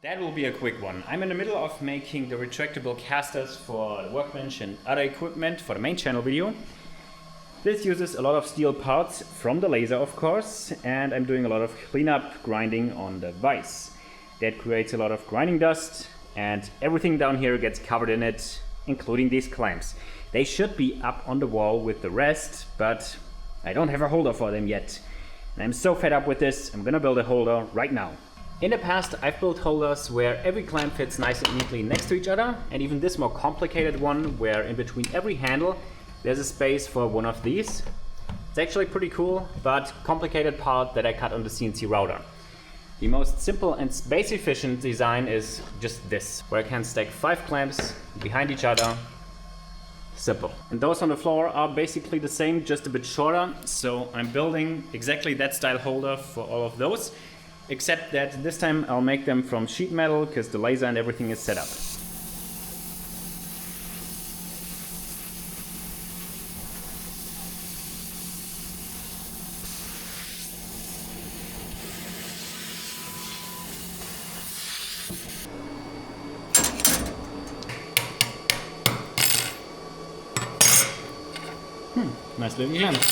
That will be a quick one. I'm in the middle of making the retractable casters for the workbench and other equipment for the main channel video. This uses a lot of steel parts from the laser, of course, and I'm doing a lot of cleanup grinding on the vise. That creates a lot of grinding dust, and everything down here gets covered in it, including these clamps. They should be up on the wall with the rest, but I don't have a holder for them yet. And I'm so fed up with this, I'm gonna build a holder right now. In the past, I've built holders where every clamp fits nice and neatly next to each other, and even this more complicated one where in between every handle there's a space for one of these. It's actually pretty cool, but complicated part that I cut on the CNC router. The most simple and space efficient design is just this, where I can stack 5 clamps behind each other. Simple. And those on the floor are basically the same, just a bit shorter, so I'm building exactly that style holder for all of those. Except that this time I'll make them from sheet metal because the laser and everything is set up. Nice little clamp.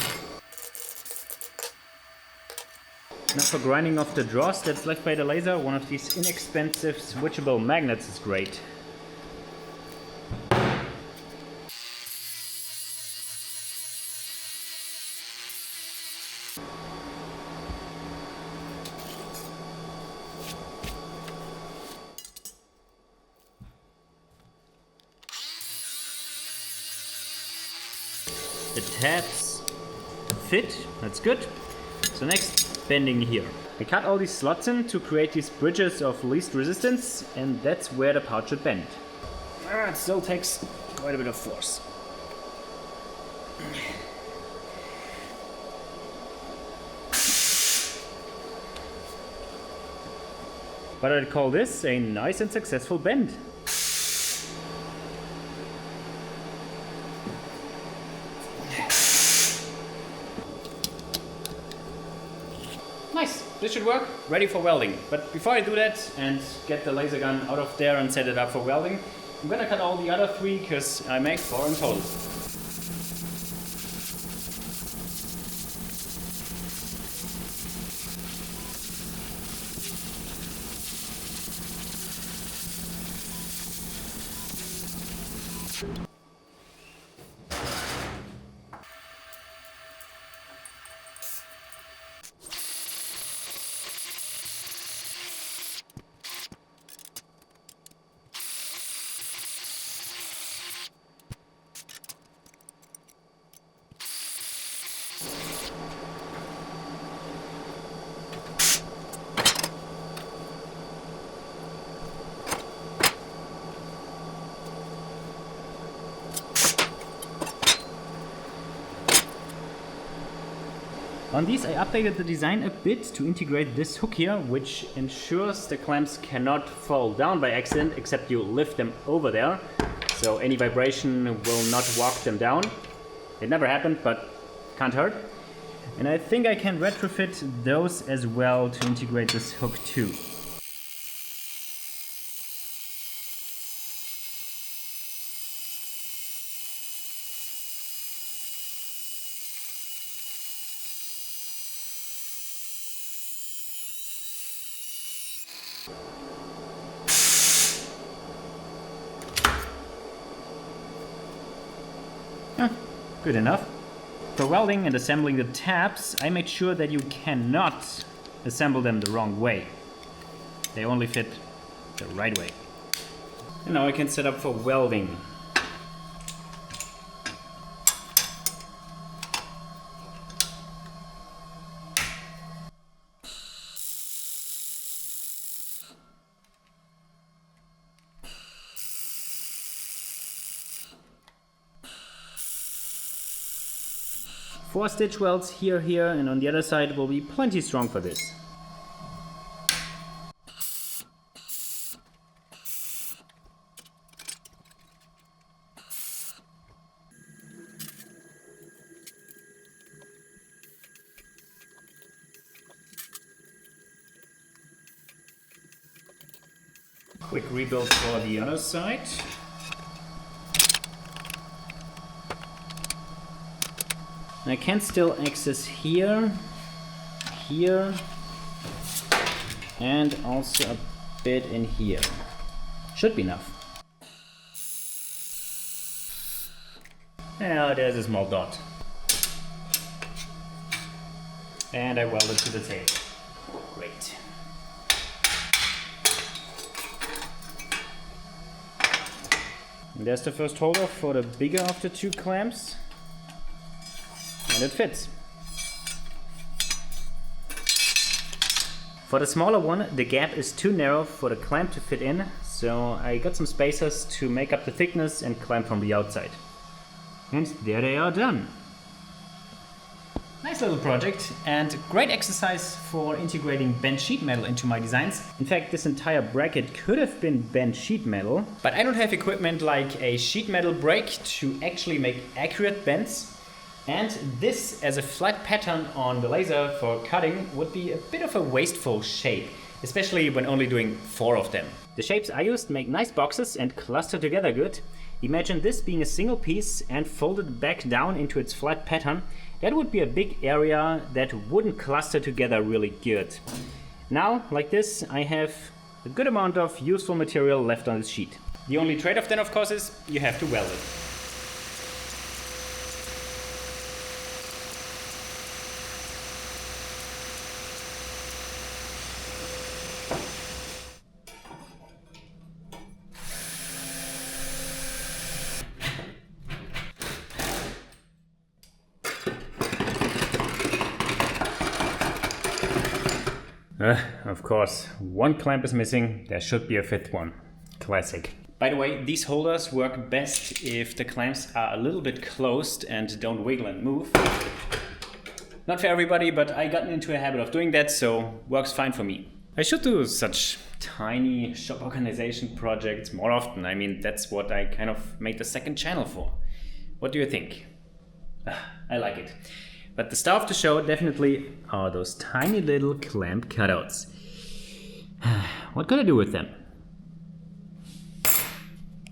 Now for grinding off the dross that's left by the laser, one of these inexpensive switchable magnets is great. The tabs fit, that's good. So next, bending here. I cut all these slots in to create these bridges of least resistance, and that's where the part should bend. It still takes quite a bit of force. But I'd call this a nice and successful bend. Nice, this should work, ready for welding. But before I do that and get the laser gun out of there and set it up for welding, I'm gonna cut all the other 3 because I make 4 in total. On these I updated the design a bit to integrate this hook here, which ensures the clamps cannot fall down by accident except you lift them over there, so any vibration will not walk them down. It never happened, but can't hurt. And I think I can retrofit those as well to integrate this hook too. Good enough. For welding and assembling the tabs, I made sure that you cannot assemble them the wrong way. They only fit the right way. And now I can set up for welding. Four stitch welds here, and on the other side will be plenty strong for this. Quick rebuild for the other side. I can still access here, here, and also a bit in here. Should be enough. Now there's a small dot. And I weld it to the table. Great. And there's the first holder for the bigger of the two clamps. And it fits. For the smaller one, the gap is too narrow for the clamp to fit in, so I got some spacers to make up the thickness and clamp from the outside. And there they are done. Nice little project and great exercise for integrating bent sheet metal into my designs. In fact, this entire bracket could have been bent sheet metal, but I don't have equipment like a sheet metal brake to actually make accurate bends. And this as a flat pattern on the laser for cutting would be a bit of a wasteful shape, especially when only doing 4 of them. The shapes I used make nice boxes and cluster together good. Imagine this being a single piece and folded back down into its flat pattern. That would be a big area that wouldn't cluster together really good. Now, like this, I have a good amount of useful material left on this sheet. The only trade-off then, of course, is you have to weld it. Of course, one clamp is missing, there should be a 5th one. Classic. By the way, these holders work best if the clamps are a little bit closed and don't wiggle and move. Not for everybody, but I got into a habit of doing that, so works fine for me. I should do such tiny shop organization projects more often. I mean, that's what I kind of made the second channel for. What do you think? I like it. But the star of the show definitely are those tiny little clamp cutouts. What could I do with them?